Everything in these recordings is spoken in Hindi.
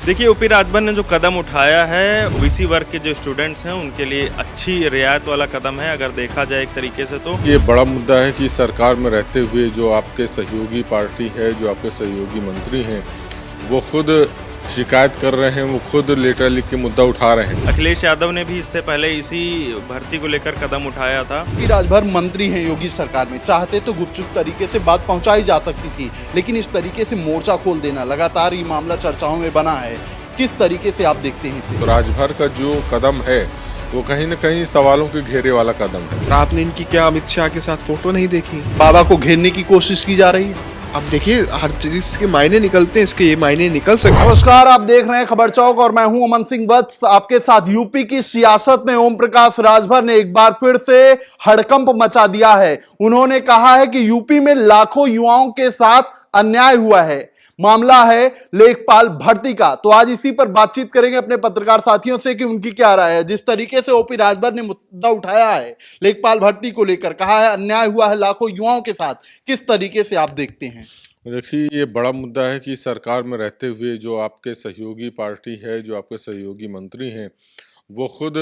देखिए, ओपी राजभर ने जो कदम उठाया है, ओबीसी वर्ग के जो स्टूडेंट्स हैं उनके लिए अच्छी रियायत वाला कदम है अगर देखा जाए एक तरीके से तो। ये बड़ा मुद्दा है कि सरकार में रहते हुए जो आपके सहयोगी पार्टी है, जो आपके सहयोगी मंत्री हैं, वो खुद शिकायत कर रहे हैं, वो खुद लेटर लिख के मुद्दा उठा रहे हैं। अखिलेश यादव ने भी इससे पहले इसी भर्ती को लेकर कदम उठाया था। ओपी राजभर मंत्री हैं योगी सरकार में, चाहते तो गुपचुप तरीके से बात पहुंचाई जा सकती थी, लेकिन इस तरीके से मोर्चा खोल देना, लगातार ये मामला चर्चाओं में बना है। किस तरीके से आप देखते हैं इसे? तो राजभर का जो कदम है वो कहीं न कहीं सवालों के घेरे वाला कदम है। आपने इनकी क्या अमित शाह के साथ फोटो नहीं देखी? बाबा को घेरने की कोशिश की जा रही है। अब देखिए, हर चीज के मायने निकलते हैं, इसके ये मायने निकल सकते। नमस्कार, आप देख रहे हैं खबर चौक और मैं हूं अमन सिंह वत्स आपके साथ। यूपी की सियासत में ओम प्रकाश राजभर ने एक बार फिर से हड़कंप मचा दिया है। उन्होंने कहा है कि यूपी में लाखों युवाओं के साथ अन्याय हुआ है। मामला है लेखपाल भर्ती का। तो आज इसी पर बातचीत करेंगे अपने पत्रकार साथियों से कि उनकी क्या राय है। जिस तरीके से ओपी राजभर ने मुद्दा उठाया है लेखपाल भर्ती को लेकर, कहा है अन्याय हुआ है लाखों युवाओं के साथ, किस तरीके से आप देखते हैं? देखिए, ये बड़ा मुद्दा है कि सरकार में रहते हुए जो आपके सहयोगी पार्टी है, जो आपके सहयोगी मंत्री हैं, वो खुद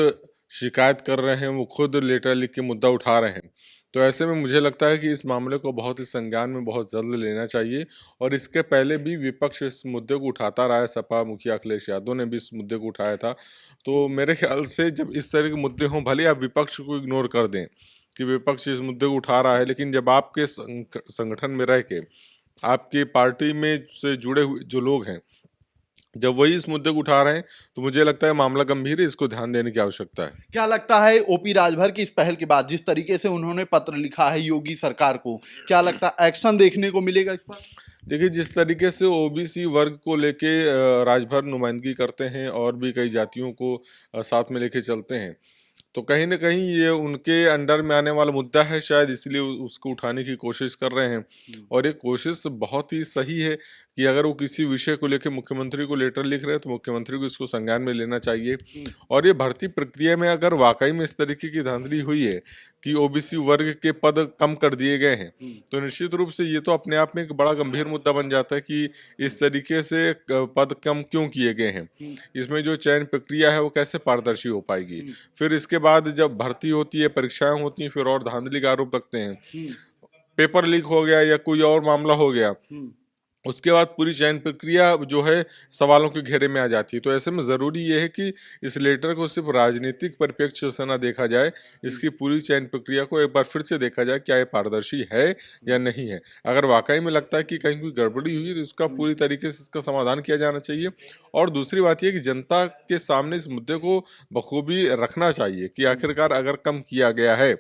शिकायत कर रहे हैं, वो खुद लेटर लिख के मुद्दा उठा रहे हैं। तो ऐसे में मुझे लगता है कि इस मामले को बहुत ही संज्ञान में बहुत जल्द लेना चाहिए। और इसके पहले भी विपक्ष इस मुद्दे को उठाता रहा है। सपा मुखिया अखिलेश यादव ने भी इस मुद्दे को उठाया था। तो मेरे ख्याल से जब इस तरह के मुद्दे हों, भले आप विपक्ष को इग्नोर कर दें कि विपक्ष इस मुद्दे को उठा रहा है, लेकिन जब आपके संगठन में रह के आपकी पार्टी में से जुड़े हुए जो लोग हैं, जब वही इस मुद्दे को उठा रहे हैं, तो मुझे लगता है मामला गंभीर है, इसको ध्यान देने की आवश्यकता है। क्या लगता है ओपी राजभर की इस पहल के बाद, जिस तरीके से उन्होंने पत्र लिखा है योगी सरकार को, क्या लगता है एक्शन देखने को मिलेगा इस पर? देखिए, जिस तरीके से ओबीसी वर्ग को लेके राजभर नुमाइंदगी करते हैं और भी कई जातियों को साथ में लेके चलते हैं, तो कहीं न कहीं ये उनके अंडर में आने वाला मुद्दा है, शायद इसलिए उसको उठाने की कोशिश कर रहे हैं। और ये कोशिश बहुत ही सही है कि अगर वो किसी विषय को लेकर मुख्यमंत्री को लेटर लिख रहे हैं, तो मुख्यमंत्री को इसको संज्ञान में लेना चाहिए। और ये भर्ती प्रक्रिया में अगर वाकई में इस तरीके की धांधली हुई है कि ओबीसी वर्ग के पद कम कर दिए गए हैं, तो निश्चित रूप से ये तो अपने आप में एक बड़ा गंभीर मुद्दा बन जाता है कि इस तरीके से पद कम क्यों किए गए हैं। इसमें जो चयन प्रक्रिया है वो कैसे पारदर्शी हो पाएगी। फिर इसके बाद जब भर्ती होती है, परीक्षाएं होती हैं, फिर और धांधली का आरोप लगते हैं, पेपर लीक हो गया या कोई और मामला हो गया, उसके बाद पूरी चयन प्रक्रिया जो है सवालों के घेरे में आ जाती है। तो ऐसे में ज़रूरी ये है कि इस लेटर को सिर्फ राजनीतिक परिप्रेक्ष्य से न देखा जाए, इसकी पूरी चयन प्रक्रिया को एक बार फिर से देखा जाए, क्या ये पारदर्शी है या नहीं है। अगर वाकई में लगता है कि कहीं कोई गड़बड़ी हुई है, तो इसका पूरी तरीके से इसका समाधान किया जाना चाहिए। और दूसरी बात यह कि जनता के सामने इस मुद्दे को बखूबी रखना चाहिए कि आखिरकार अगर कम किया गया है,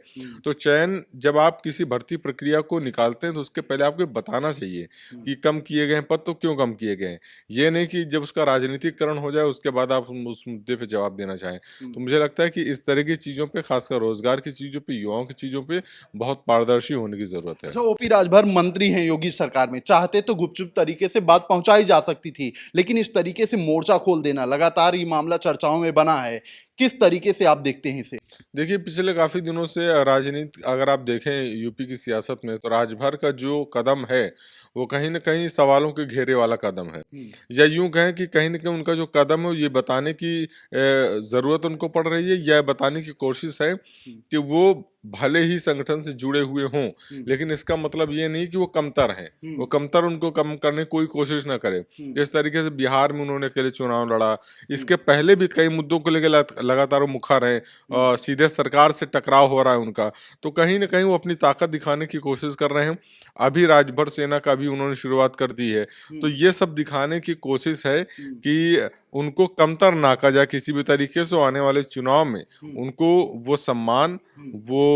तो चयन जब आप किसी भर्ती प्रक्रिया को निकालते हैं, तो उसके पहले आपको बताना चाहिए कि कम किए गए पद तो क्यों कम किए गए। ये नहीं कि जब उसका राजनीतिकरण हो जाए उसके बाद आप उस मुद्दे पे जवाब देना चाहें। तो मुझे लगता है कि इस तरह की चीज़ों पे, खासकर रोजगार की चीज़ों पे, युवाओं की चीज़ों पे बहुत पारदर्शी होने की जरूरत है। अच्छा, ओपी राजभर मंत्री हैं योगी सरकार में, चाहते तो गुपचुप तरीके से बात पहुंचाई जा सकती थी, लेकिन इस तरीके से मोर्चा खोल देना, लगातार ये मामला चर्चाओं में बना है। किस तरीके से आप देखते हैं इसे? देखिए, पिछले काफ़ी दिनों से राजनीति अगर आप देखें यूपी की सियासत में, तो राजभर का जो कदम है वो कहीं न कहीं सवालों के घेरे वाला कदम है। या यूँ कहें कि कहीं न कहीं उनका जो कदम है ये बताने की ज़रूरत उनको पड़ रही है, या बताने की कोशिश है कि वो भले ही संगठन से जुड़े हुए हों, लेकिन इसका मतलब ये नहीं कि वो कमतर हैं। वो कमतर उनको कम करने की कोई कोशिश ना करें। जिस तरीके से बिहार में उन्होंने अकेले चुनाव लड़ा, इसके पहले भी कई मुद्दों को लेकर लगातार वो मुखर हैं, सीधे सरकार से टकराव हो रहा है उनका। तो कहीं न कहीं वो अपनी ताकत दिखाने की कोशिश कर रहे हैं। अभी राजभर सेना का भी उन्होंने शुरुआत कर दी है। तो ये सब दिखाने की कोशिश है कि उनको कमतर ना कहा जाए किसी भी तरीके से। आने वाले चुनाव में उनको वो सम्मान, वो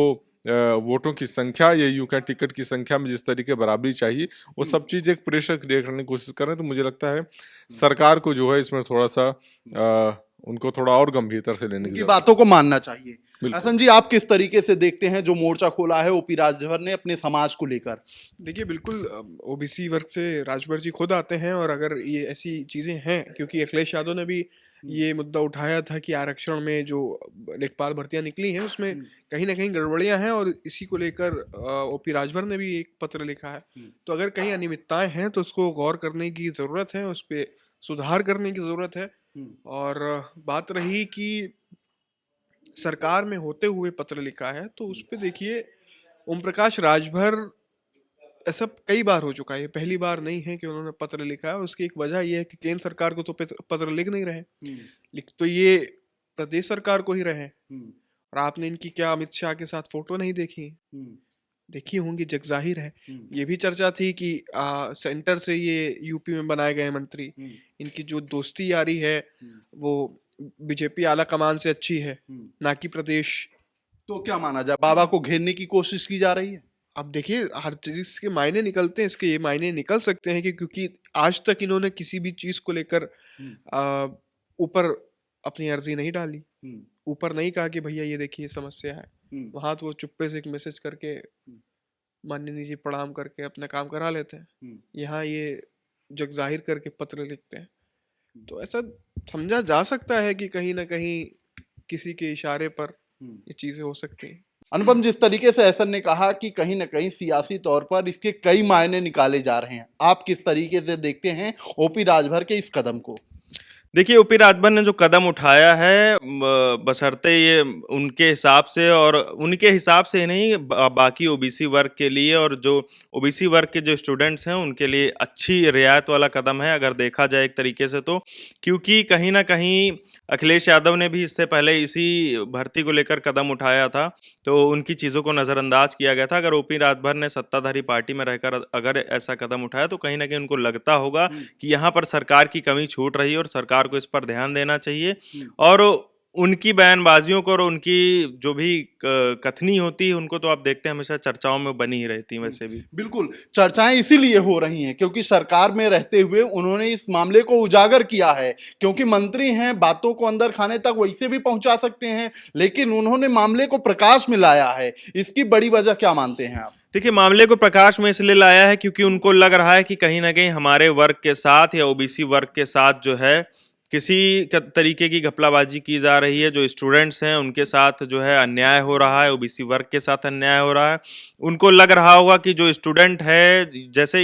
वोटों की संख्या, या यूं कहें टिकट की संख्या में जिस तरीके बराबरी चाहिए, वो सब चीज़ एक प्रेशर क्रिएट करने की कोशिश कर रहे हैं। तो मुझे लगता है सरकार को जो है इसमें थोड़ा सा उनको थोड़ा और गंभीरता से लेने की बातों को मानना चाहिए। हसन जी, आप किस तरीके से देखते हैं जो मोर्चा खोला है ओपी राजभर ने अपने समाज को लेकर? देखिए, बिल्कुल ओबीसी वर्ग से राजभर जी खुद आते हैं, और अगर ये ऐसी चीजें हैं, क्योंकि अखिलेश यादव ने भी ये मुद्दा उठाया था कि आरक्षण में जो लेखपाल भर्तियां निकली हैं उसमें कहीं ना कहीं गड़बड़ियां हैं, और इसी को लेकर ओपी राजभर ने भी एक पत्र लिखा है। तो अगर कहीं अनियमितताएं हैं तो उसको गौर करने की जरूरत है, उस पर सुधार करने की जरूरत है। और बात रही कि सरकार में होते हुए पत्र लिखा है, तो उस पे देखिए ओम प्रकाश राजभर, ऐसा कई बार हो चुका है, ये पहली बार नहीं है कि उन्होंने पत्र लिखा है। उसकी एक वजह ये है कि केंद्र सरकार को तो पत्र लिख नहीं रहे, लिख तो ये प्रदेश सरकार को ही रहे। और आपने इनकी क्या अमित शाह के साथ फोटो नहीं देखी? देखी होंगी, जग जाहिर है। ये भी चर्चा थी कि सेंटर से ये यूपी में बनाए गए मंत्री, इनकी जो दोस्ती यारी है वो बीजेपी आला कमान से अच्छी है, ना कि प्रदेश। तो क्या माना जाए, बाबा को घेरने की कोशिश की जा रही है? अब देखिए, हर चीज के मायने निकलते हैं, इसके ये मायने निकल सकते हैं कि क्योंकि आज तक इन्होंने किसी भी चीज को लेकर ऊपर अपनी अर्जी नहीं डाली, ऊपर नहीं कहा कि भैया ये देखिए समस्या है। वहां तो वो चुप्पे से एक मैसेज करके, माननीय जी प्रणाम करके अपना काम करा लेते हैं। यहाँ ये जग जाहिर करके पत्र लिखते हैं। तो ऐसा समझा जा सकता है कि कहीं ना कहीं किसी के इशारे पर ये चीजें हो सकती हैं। अनुपम, जिस तरीके से ऐसन ने कहा कि कहीं ना कहीं सियासी तौर पर इसके कई मायने निकाले जा रहे हैं, आप किस तरीके से देखते हैं ओपी राजभर के इस कदम को? देखिए, ओपी राजभर ने जो कदम उठाया है, बशर्ते ये उनके हिसाब से, और उनके हिसाब से ही नहीं, बाकी ओबीसी वर्ग के लिए और जो ओबीसी वर्ग के जो स्टूडेंट्स हैं उनके लिए अच्छी रियायत वाला कदम है, अगर देखा जाए एक तरीके से तो। क्योंकि कहीं ना कहीं अखिलेश यादव ने भी इससे पहले इसी भर्ती को लेकर कदम उठाया था, तो उनकी चीज़ों को नज़रअंदाज किया गया था। अगर ओपी राजभर ने सत्ताधारी पार्टी में रहकर अगर ऐसा कदम उठाया तो कहीं ना कहीं उनको लगता होगा कि यहाँ पर सरकार की कमी छूट रही है और सरकार को इस पर ध्यान देना चाहिए। और उनकी बयानबाजियों को और उनकी जो भी कथनी होती है, उनको तो आप देखते हैं हमेशा चर्चाओं में बनी ही रहती हैं। वैसे भी बिल्कुल चर्चाएं इसीलिए हो रही हैं क्योंकि सरकार में रहते हुए उन्होंने इस मामले को उजागर किया है। क्योंकि मंत्री हैं, बातों को अंदर खाने तक वैसे भी पहुंचा सकते हैं, लेकिन उन्होंने मामले को प्रकाश में लाया है। इसकी बड़ी वजह क्या मानते हैं आप? देखिए, मामले को प्रकाश में इसलिए लाया है क्योंकि उनको लग रहा है कि कहीं ना कहीं हमारे वर्ग के साथ या ओबीसी वर्ग के साथ जो है किसी तरीके की घपलाबाजी की जा रही है। जो स्टूडेंट्स हैं उनके साथ जो है अन्याय हो रहा है, ओबीसी वर्ग के साथ अन्याय हो रहा है। उनको लग रहा होगा कि जो स्टूडेंट है, जैसे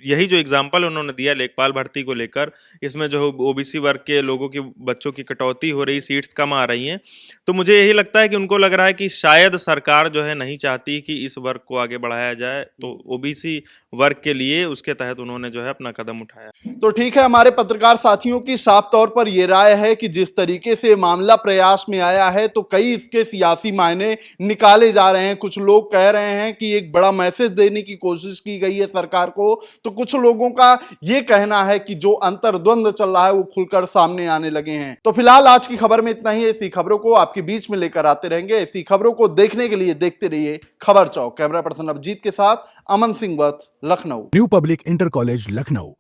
यही जो एग्जांपल उन्होंने दिया लेखपाल भर्ती को लेकर, इसमें जो ओबीसी वर्ग के लोगों की बच्चों की कटौती हो रही, सीट्स कम आ रही हैं, तो मुझे यही लगता है कि उनको लग रहा है कि शायद सरकार जो है नहीं चाहती कि इस वर्ग को आगे बढ़ाया जाए, तो ओबीसी वर्ग के लिए उसके तहत उन्होंने जो है अपना कदम उठाया। तो ठीक है, हमारे पत्रकार साथियों की साफ तौर पर यह राय है कि जिस तरीके से मामला प्रयास में आया है तो कई इसके सियासी मायने निकाले जा रहे हैं। कुछ लोग कह रहे हैं कि एक बड़ा मैसेज देने की कोशिश की गई है सरकार को, तो कुछ लोगों का यह कहना है कि जो अंतर्द्वंद चल रहा है वो खुलकर सामने आने लगे हैं। तो फिलहाल आज की खबर में इतना ही। ऐसी खबरों को आपके बीच में लेकर आते रहेंगे। ऐसी खबरों को देखने के लिए देखते रहिए खबर चौक। कैमरा पर्सन अभिजीत के साथ Aman Singh Vats, Lucknow. New public inter college Lucknow,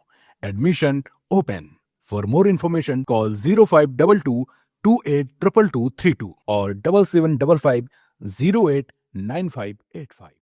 admission open. For more information, call 0522 282232 or 7755 089585.